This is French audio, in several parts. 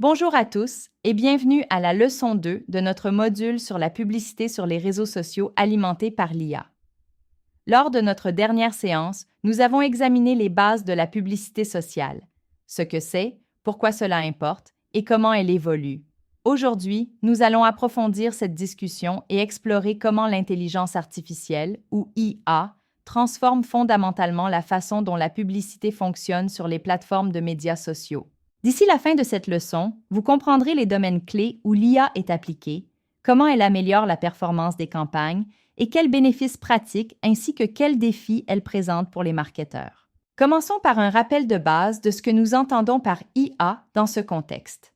Bonjour à tous et bienvenue à la leçon 2 de notre module sur la publicité sur les réseaux sociaux alimentés par l'IA. Lors de notre dernière séance, nous avons examiné les bases de la publicité sociale, ce que c'est, pourquoi cela importe et comment elle évolue. Aujourd'hui, nous allons approfondir cette discussion et explorer comment l'intelligence artificielle, ou IA, transforme fondamentalement la façon dont la publicité fonctionne sur les plateformes de médias sociaux. D'ici la fin de cette leçon, vous comprendrez les domaines clés où l'IA est appliquée, comment elle améliore la performance des campagnes et quels bénéfices pratiques ainsi que quels défis elle présente pour les marketeurs. Commençons par un rappel de base de ce que nous entendons par IA dans ce contexte.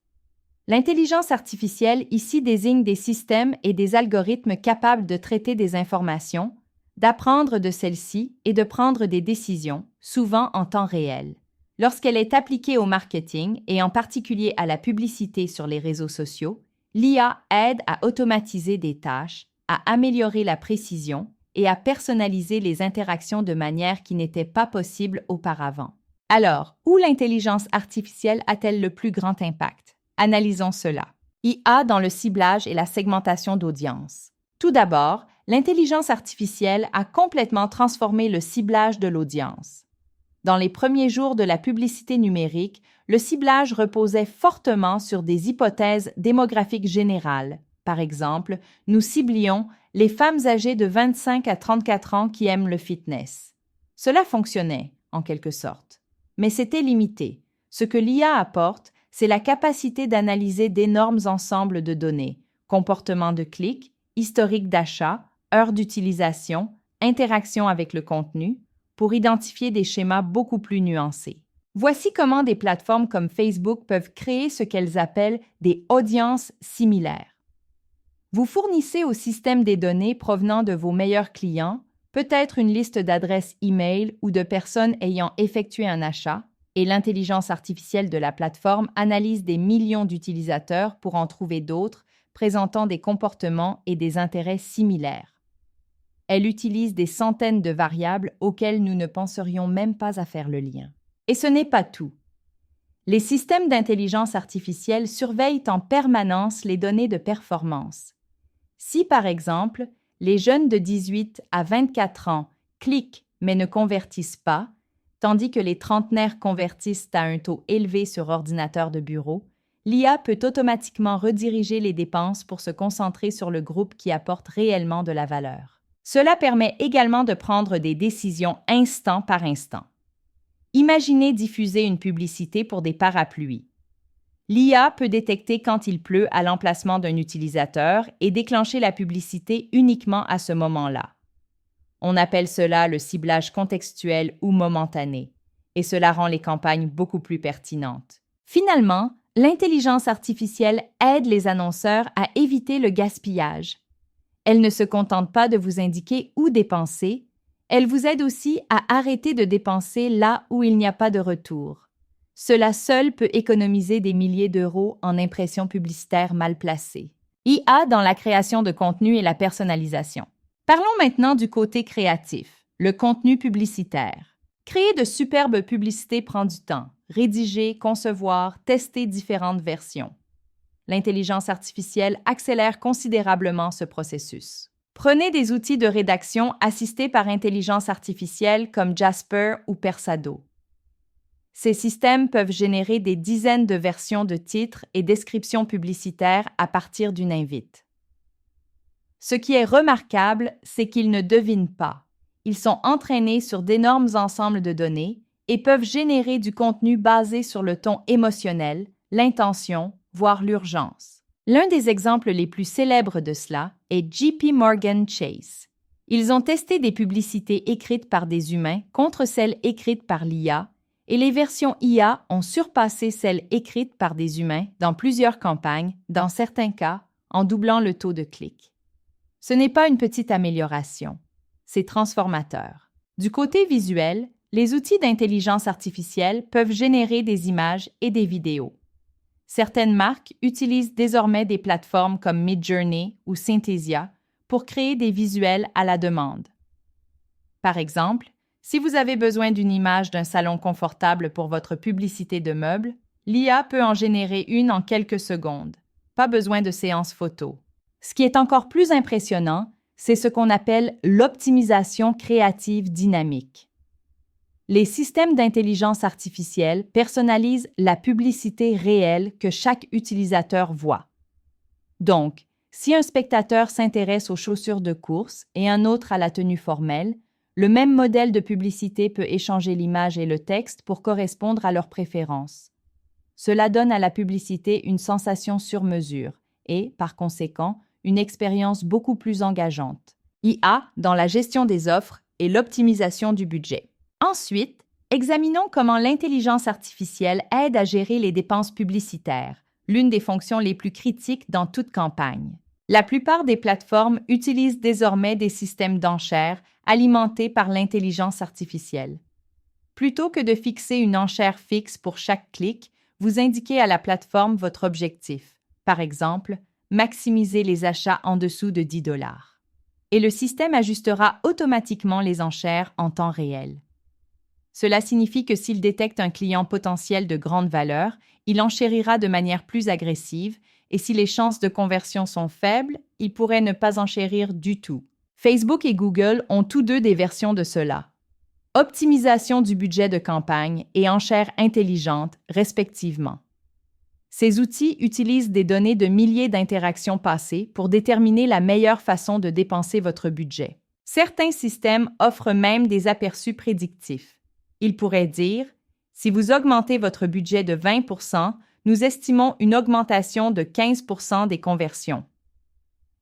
L'intelligence artificielle ici désigne des systèmes et des algorithmes capables de traiter des informations, d'apprendre de celles-ci et de prendre des décisions, souvent en temps réel. Lorsqu'elle est appliquée au marketing et en particulier à la publicité sur les réseaux sociaux, l'IA aide à automatiser des tâches, à améliorer la précision et à personnaliser les interactions de manière qui n'était pas possible auparavant. Alors, où l'intelligence artificielle a-t-elle le plus grand impact? Analysons cela. IA dans le ciblage et la segmentation d'audience. Tout d'abord, l'intelligence artificielle a complètement transformé le ciblage de l'audience. Dans les premiers jours de la publicité numérique, le ciblage reposait fortement sur des hypothèses démographiques générales. Par exemple, nous ciblions les femmes âgées de 25 à 34 ans qui aiment le fitness. Cela fonctionnait, en quelque sorte. Mais c'était limité. Ce que l'IA apporte, c'est la capacité d'analyser d'énormes ensembles de données, comportements de clics, historique d'achat, heures d'utilisation, interaction avec le contenu, pour identifier des schémas beaucoup plus nuancés. Voici comment des plateformes comme Facebook peuvent créer ce qu'elles appellent des audiences similaires. Vous fournissez au système des données provenant de vos meilleurs clients, peut-être une liste d'adresses e-mail ou de personnes ayant effectué un achat, et l'intelligence artificielle de la plateforme analyse des millions d'utilisateurs pour en trouver d'autres présentant des comportements et des intérêts similaires. Elle utilise des centaines de variables auxquelles nous ne penserions même pas à faire le lien. Et ce n'est pas tout. Les systèmes d'intelligence artificielle surveillent en permanence les données de performance. Si, par exemple, les jeunes de 18 à 24 ans cliquent mais ne convertissent pas, tandis que les trentenaires convertissent à un taux élevé sur ordinateur de bureau, l'IA peut automatiquement rediriger les dépenses pour se concentrer sur le groupe qui apporte réellement de la valeur. Cela permet également de prendre des décisions instant par instant. Imaginez diffuser une publicité pour des parapluies. L'IA peut détecter quand il pleut à l'emplacement d'un utilisateur et déclencher la publicité uniquement à ce moment-là. On appelle cela le ciblage contextuel ou momentané, et cela rend les campagnes beaucoup plus pertinentes. Finalement, l'intelligence artificielle aide les annonceurs à éviter le gaspillage. Elle ne se contente pas de vous indiquer où dépenser, elle vous aide aussi à arrêter de dépenser là où il n'y a pas de retour. Cela seul peut économiser des milliers d'euros en impressions publicitaires mal placées. IA dans la création de contenu et la personnalisation. Parlons maintenant du côté créatif, le contenu publicitaire. Créer de superbes publicités prend du temps. Rédiger, concevoir, tester différentes versions. L'intelligence artificielle accélère considérablement ce processus. Prenez des outils de rédaction assistés par intelligence artificielle comme Jasper ou Persado. Ces systèmes peuvent générer des dizaines de versions de titres et descriptions publicitaires à partir d'une invite. Ce qui est remarquable, c'est qu'ils ne devinent pas. Ils sont entraînés sur d'énormes ensembles de données et peuvent générer du contenu basé sur le ton émotionnel, l'intention, voire l'urgence. L'un des exemples les plus célèbres de cela est JP Morgan Chase. Ils ont testé des publicités écrites par des humains contre celles écrites par l'IA, et les versions IA ont surpassé celles écrites par des humains dans plusieurs campagnes, dans certains cas, en doublant le taux de clic. Ce n'est pas une petite amélioration, c'est transformateur. Du côté visuel, les outils d'intelligence artificielle peuvent générer des images et des vidéos. Certaines marques utilisent désormais des plateformes comme Midjourney ou Synthesia pour créer des visuels à la demande. Par exemple, si vous avez besoin d'une image d'un salon confortable pour votre publicité de meubles, L'IA peut en générer une en quelques secondes. Pas besoin de séance photo. Ce qui est encore plus impressionnant, c'est ce qu'on appelle l'optimisation créative dynamique. Les systèmes d'intelligence artificielle personnalisent la publicité réelle que chaque utilisateur voit. Donc, si un spectateur s'intéresse aux chaussures de course et un autre à la tenue formelle, le même modèle de publicité peut échanger l'image et le texte pour correspondre à leurs préférences. Cela donne à la publicité une sensation sur mesure et, par conséquent, une expérience beaucoup plus engageante. IA dans la gestion des offres et l'optimisation du budget. Ensuite, examinons comment l'intelligence artificielle aide à gérer les dépenses publicitaires, l'une des fonctions les plus critiques dans toute campagne. La plupart des plateformes utilisent désormais des systèmes d'enchères alimentés par l'intelligence artificielle. Plutôt que de fixer une enchère fixe pour chaque clic, vous indiquez à la plateforme votre objectif. Par exemple, maximiser les achats en dessous de 10 $. Et le système ajustera automatiquement les enchères en temps réel. Cela signifie que s'il détecte un client potentiel de grande valeur, il enchérira de manière plus agressive et si les chances de conversion sont faibles, il pourrait ne pas enchérir du tout. Facebook et Google ont tous deux des versions de cela. Optimisation du budget de campagne et enchères intelligentes, respectivement. Ces outils utilisent des données de milliers d'interactions passées pour déterminer la meilleure façon de dépenser votre budget. Certains systèmes offrent même des aperçus prédictifs. Ils pourraient dire « Si vous augmentez votre budget de 20 %, nous estimons une augmentation de 15 % des conversions. »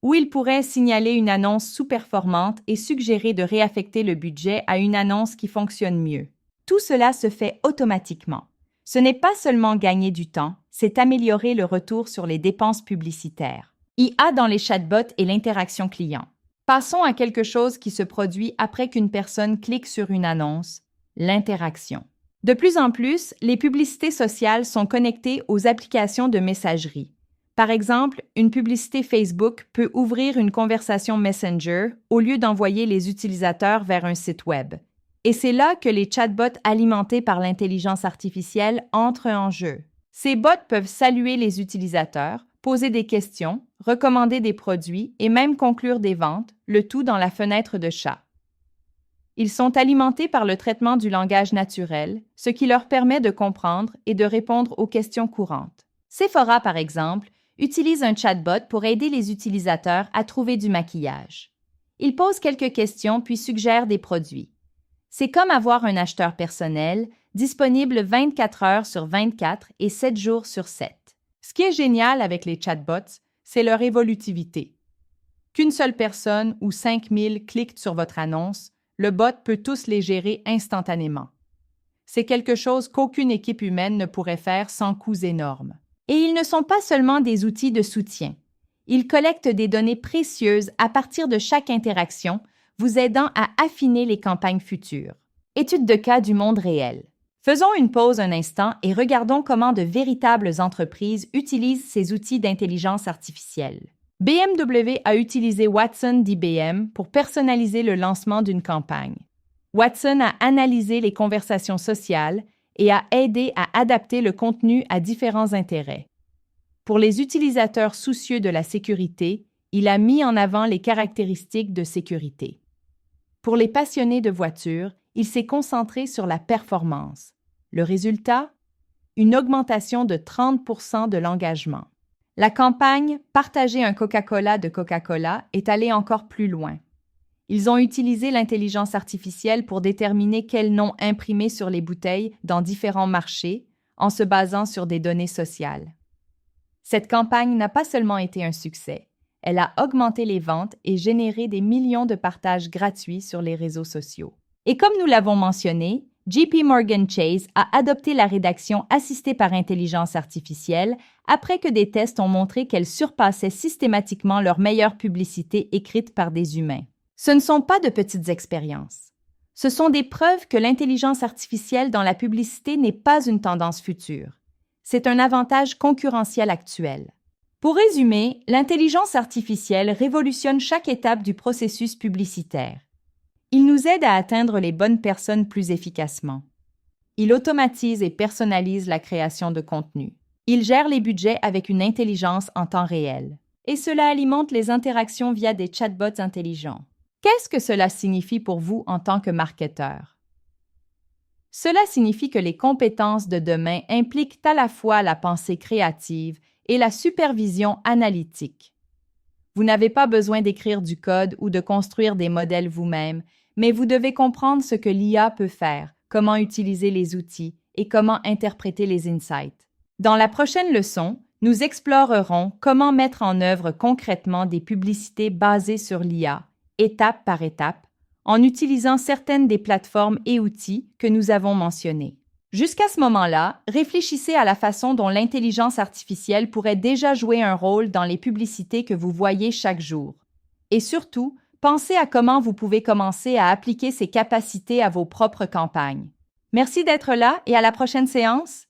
Ou ils pourraient signaler une annonce sous-performante et suggérer de réaffecter le budget à une annonce qui fonctionne mieux. Tout cela se fait automatiquement. Ce n'est pas seulement gagner du temps, c'est améliorer le retour sur les dépenses publicitaires. IA dans les chatbots et l'interaction client. Passons à quelque chose qui se produit après qu'une personne clique sur une annonce, l'interaction. De plus en plus, les publicités sociales sont connectées aux applications de messagerie. Par exemple, une publicité Facebook peut ouvrir une conversation Messenger au lieu d'envoyer les utilisateurs vers un site Web. Et c'est là que les chatbots alimentés par l'intelligence artificielle entrent en jeu. Ces bots peuvent saluer les utilisateurs, poser des questions, recommander des produits et même conclure des ventes, le tout dans la fenêtre de chat. Ils sont alimentés par le traitement du langage naturel, ce qui leur permet de comprendre et de répondre aux questions courantes. Sephora, par exemple, utilise un chatbot pour aider les utilisateurs à trouver du maquillage. Il pose quelques questions puis suggère des produits. C'est comme avoir un acheteur personnel, disponible 24 heures sur 24 et 7 jours sur 7. Ce qui est génial avec les chatbots, c'est leur évolutivité. Qu'une seule personne ou 5000 cliquent sur votre annonce, le bot peut tous les gérer instantanément. C'est quelque chose qu'aucune équipe humaine ne pourrait faire sans coûts énormes. Et ils ne sont pas seulement des outils de soutien. Ils collectent des données précieuses à partir de chaque interaction, vous aidant à affiner les campagnes futures. Étude de cas du monde réel. Faisons une pause un instant et regardons comment de véritables entreprises utilisent ces outils d'intelligence artificielle. BMW a utilisé Watson d'IBM pour personnaliser le lancement d'une campagne. Watson a analysé les conversations sociales et a aidé à adapter le contenu à différents intérêts. Pour les utilisateurs soucieux de la sécurité, il a mis en avant les caractéristiques de sécurité. Pour les passionnés de voitures, il s'est concentré sur la performance. Le résultat? Une augmentation de 30 % de l'engagement. La campagne « Partagez un Coca-Cola de Coca-Cola » est allée encore plus loin. Ils ont utilisé l'intelligence artificielle pour déterminer quel nom imprimer sur les bouteilles dans différents marchés en se basant sur des données sociales. Cette campagne n'a pas seulement été un succès, elle a augmenté les ventes et généré des millions de partages gratuits sur les réseaux sociaux. Et comme nous l'avons mentionné, JP Morgan Chase a adopté la rédaction assistée par intelligence artificielle après que des tests ont montré qu'elle surpassait systématiquement leur meilleure publicité écrite par des humains. Ce ne sont pas de petites expériences. Ce sont des preuves que l'intelligence artificielle dans la publicité n'est pas une tendance future. C'est un avantage concurrentiel actuel. Pour résumer, l'intelligence artificielle révolutionne chaque étape du processus publicitaire. Il nous aide à atteindre les bonnes personnes plus efficacement. Il automatise et personnalise la création de contenu. Il gère les budgets avec une intelligence en temps réel. Et cela alimente les interactions via des chatbots intelligents. Qu'est-ce que cela signifie pour vous en tant que marketeur? Cela signifie que les compétences de demain impliquent à la fois la pensée créative et la supervision analytique. Vous n'avez pas besoin d'écrire du code ou de construire des modèles vous-même, mais vous devez comprendre ce que l'IA peut faire, comment utiliser les outils et comment interpréter les insights. Dans la prochaine leçon, nous explorerons comment mettre en œuvre concrètement des publicités basées sur l'IA, étape par étape, en utilisant certaines des plateformes et outils que nous avons mentionnés. Jusqu'à ce moment-là, réfléchissez à la façon dont l'intelligence artificielle pourrait déjà jouer un rôle dans les publicités que vous voyez chaque jour. Et surtout, pensez à comment vous pouvez commencer à appliquer ces capacités à vos propres campagnes. Merci d'être là et à la prochaine séance!